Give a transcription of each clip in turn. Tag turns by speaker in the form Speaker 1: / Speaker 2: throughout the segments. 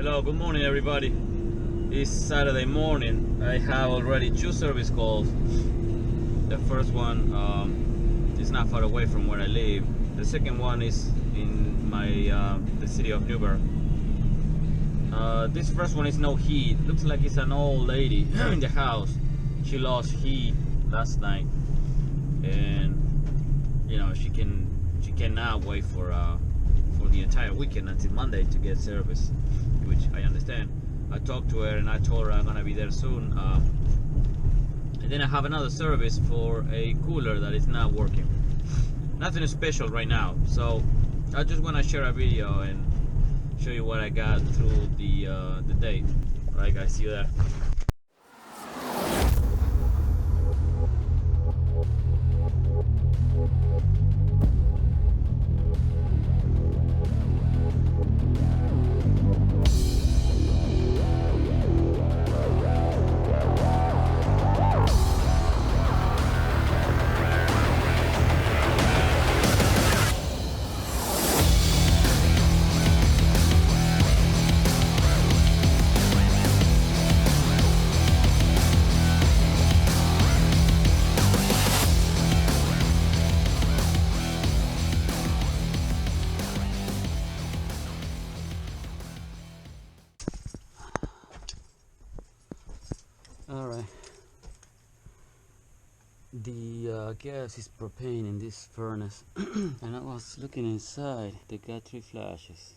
Speaker 1: Hello, good morning everybody. It's Saturday morning. I have already 2 service calls. The first one is not far away from where I live. The second one is in the city of Newburgh. This first one is no heat. Looks like it's an old lady in the house. She lost heat last night, and you know she cannot wait for the entire weekend until Monday to get service, which I understand. I talked to her and I told her I'm gonna be there soon, and then I have another service for a cooler that is not working. Nothing special right now, so I just want to share a video and show you what I got through the day. Alright guys, see you there. Alright, the gas is propane in this furnace and I was looking inside. They got 3 flashes.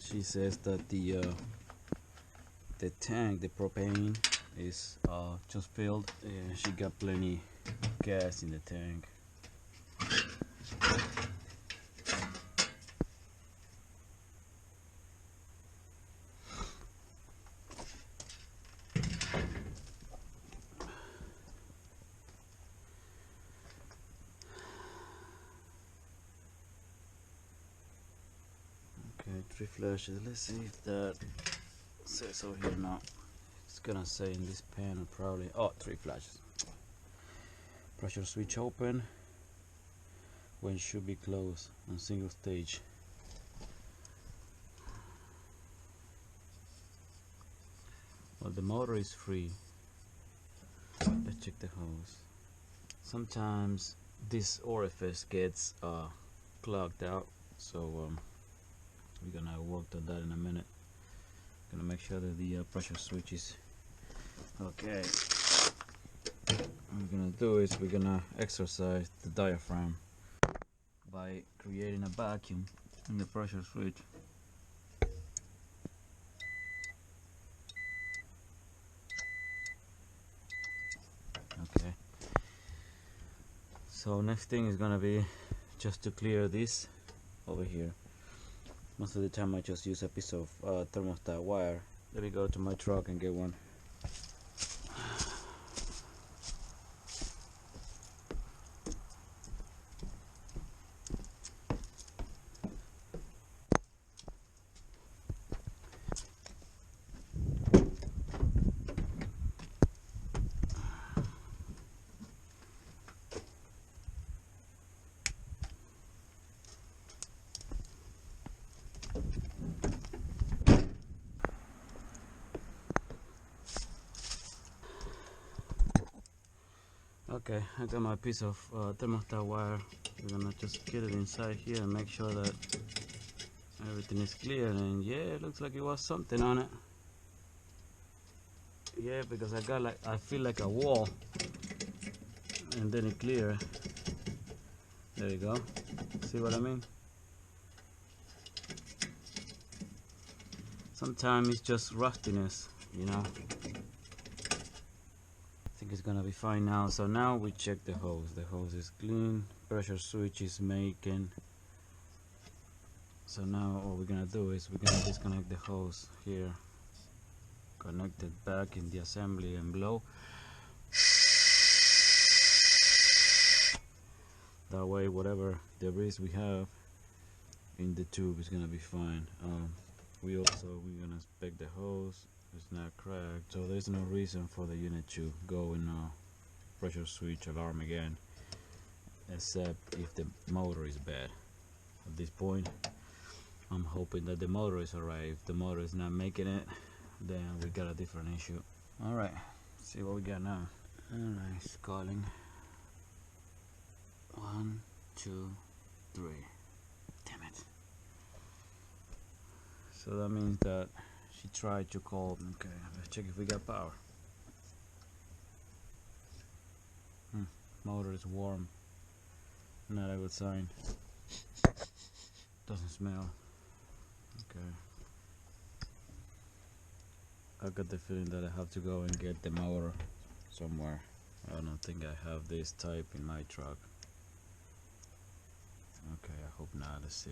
Speaker 1: She says that the tank, the propane, is just filled, and she got plenty gas in the tank. Okay, 3 flashes. Let's see if that says over here now. It's gonna say in this panel probably. Oh, 3 flashes. Pressure switch open when should be closed on single stage. Well, the motor is free. Let's check the hose. Sometimes this orifice gets clogged out, so we're gonna work on that in a minute. Gonna make sure that the pressure switch is okay. What we're gonna do is we're gonna exercise the diaphragm by creating a vacuum in the pressure switch. Okay, so next thing is gonna be just to clear this over here. Most of the time I just use a piece of thermostat wire. Let me go to my truck and get one. Okay, I got my piece of thermostat wire. We're gonna just get it inside here and make sure that everything is clear. And yeah, it looks like it was something on it. Yeah, because I feel like a wall, and then it clear. There you go. See what I mean? Sometimes it's just rustiness, you know. I think it's gonna be fine now. So now we check the hose. The hose is clean. Pressure switch is making. So now what we're gonna do is we're gonna disconnect the hose here, connect it back in the assembly and blow. That way whatever debris we have in the tube is gonna be fine. We're gonna inspect the hose. It's not cracked, so there's no reason for the unit to go in pressure switch alarm again, except if the motor is bad. At this point I'm hoping that the motor is alright. If the motor is not making it, then we got a different issue. Alright, see what we got now. Alright, it's calling. 1, 2, 3. Damn it. So that means that she tried to call. Okay, let's check if we got power. Motor is warm. Not a good sign. Doesn't smell. Okay. I got the feeling that I have to go and get the motor somewhere. I don't think I have this type in my truck. Okay, I hope not. Let's see.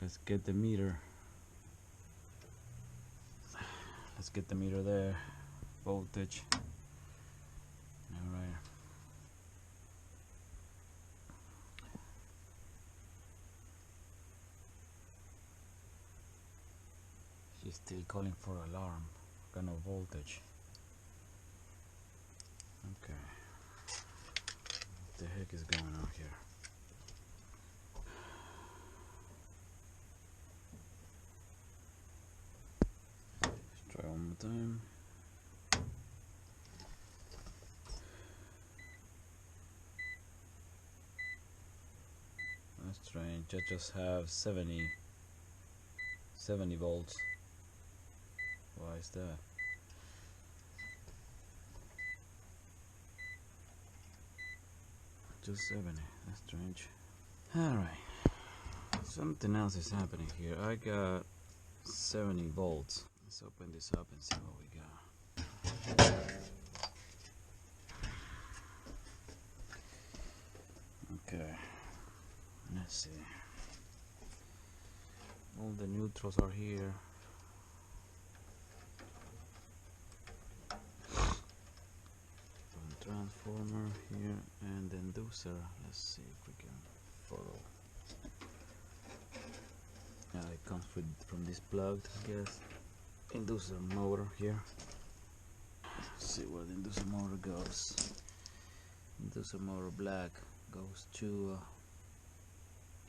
Speaker 1: Let's get the meter. Let's get the meter there. Voltage. Alright. She's still calling for alarm. Got no voltage. Okay. What the heck is going on here? Let's try one more time. That's strange. I just have 70 volts. Why is that? Just 70. That's strange. Alright. Something else is happening here. I got 70 volts. Let's open this up and see what we got. Okay. Let's see. All the neutrals are here. Transformer here and the inducer. Let's see if we can follow. Yeah, it comes from this plugged, I guess. Inducer motor here. Let's see where the inducer motor goes. Inducer motor black goes to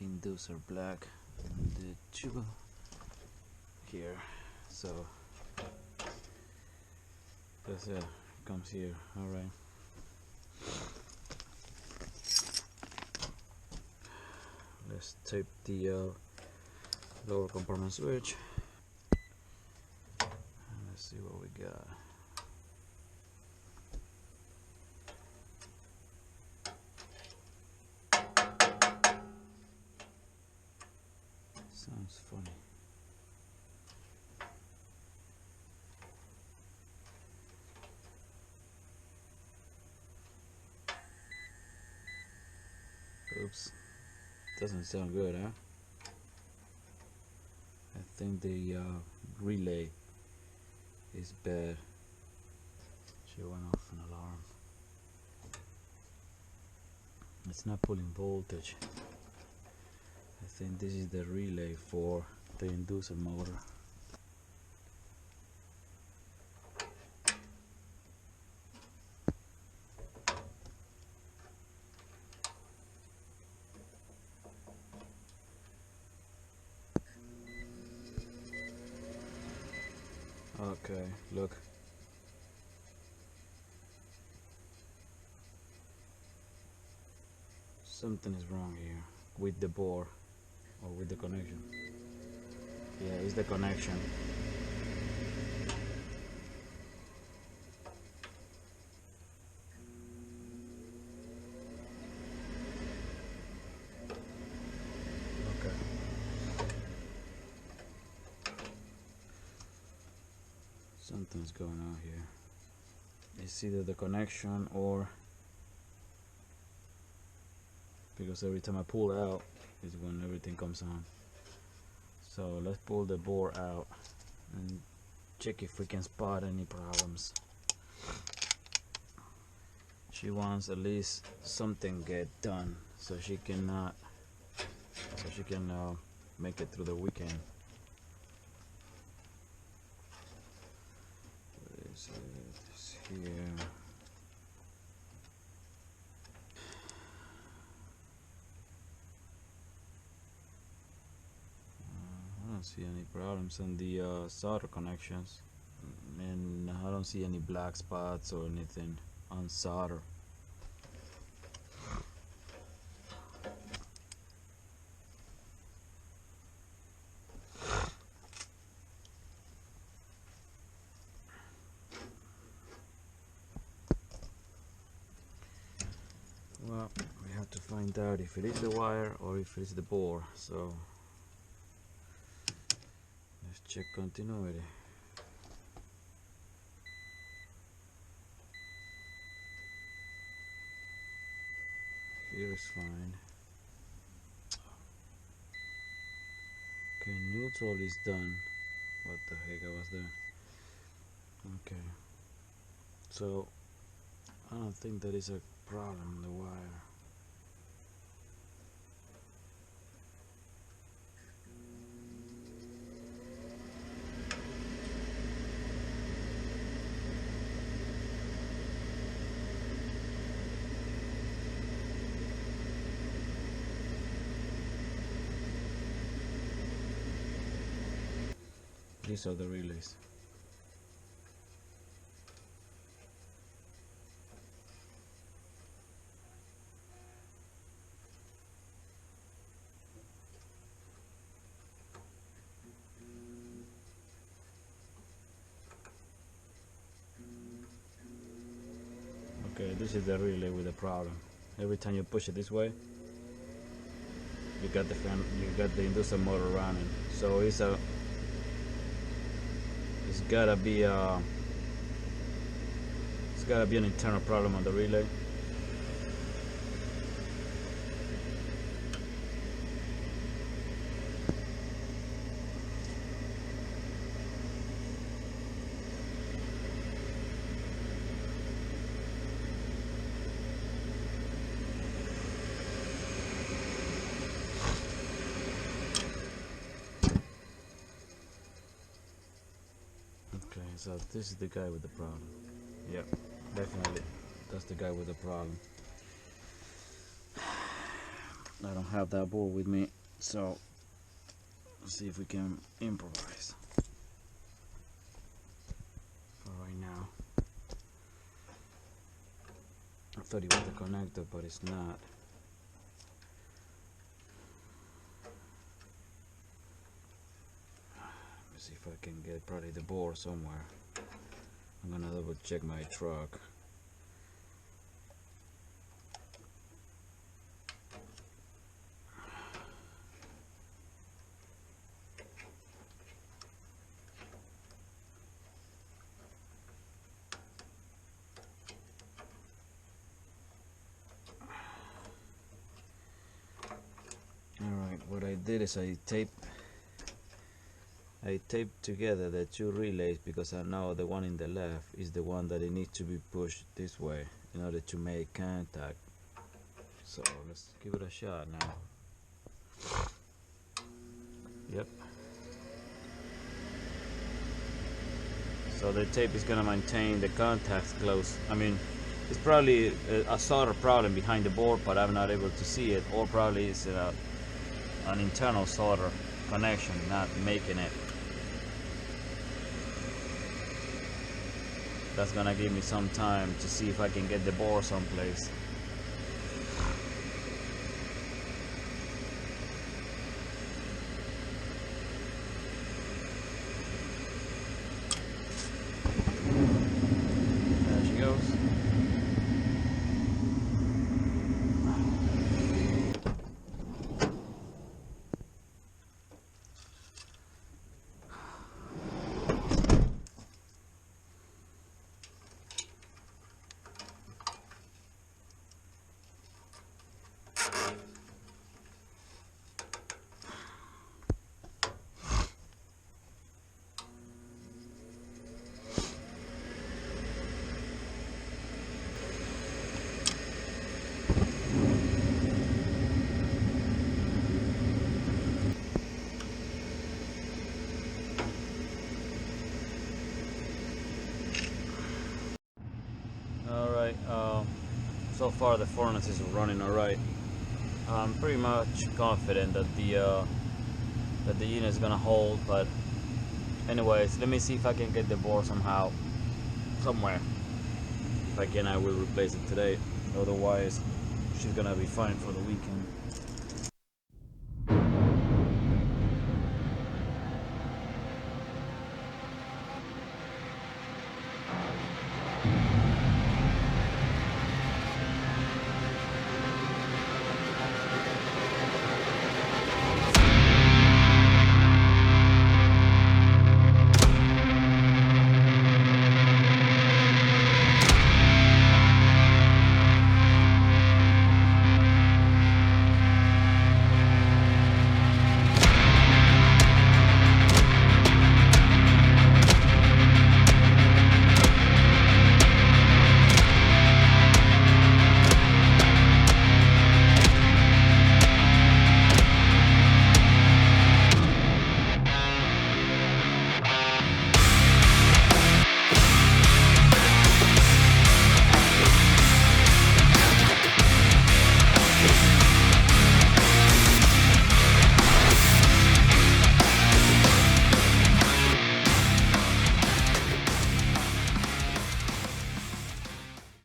Speaker 1: inducer black and the tube here. So that's it. Comes here. All right. Let's tape the lower compartment switch and let's see what we got. Sounds funny. Oops. Doesn't sound good, huh? I think the relay is bad. She went off an alarm. It's not pulling voltage. I think this is the relay for the inducer motor. Okay, look. Something is wrong here with the bore or with the connection. Yeah, it's the connection. Okay. Something's going on here. It's either the connection or because every time I pull out is when everything comes on. So let's pull the bore out and check if we can spot any problems. She wants at least something get done so she can make it through the weekend. This here. I don't see any problems on the solder connections, and I don't see any black spots or anything on solder. Well, we have to find out if it is the wire or if it is the bore. So let's check continuity. Here is fine. Okay, neutral is done. What the heck, I was there. Okay, so I don't think that is a problem, the wire. These are the relays. Okay, this is the relay with the problem. Every time you push it this way, you got the inducer motor running. So it's gotta be an internal problem on the relay. Okay, so this is the guy with the problem. Yep, definitely, that's the guy with the problem. I don't have that board with me, so let's see if we can improvise for right now. I thought it was the connector, but it's not. See if I can get probably the board somewhere. I'm gonna double check my truck. Alright, what I did is I taped together the two relays because I know the one in the left is the one that it needs to be pushed this way in order to make contact. So let's give it a shot now. Yep. So the tape is gonna maintain the contacts close. I mean, it's probably a solder problem behind the board, but I'm not able to see it, or probably it's an internal solder connection not making it. That's gonna give me some time to see if I can get the board someplace. There she goes. so far the furnace is running alright. I'm pretty much confident that the unit is gonna hold, but anyways, let me see if I can get the board somehow, somewhere. If I can, I will replace it today. Otherwise, she's gonna be fine for the weekend.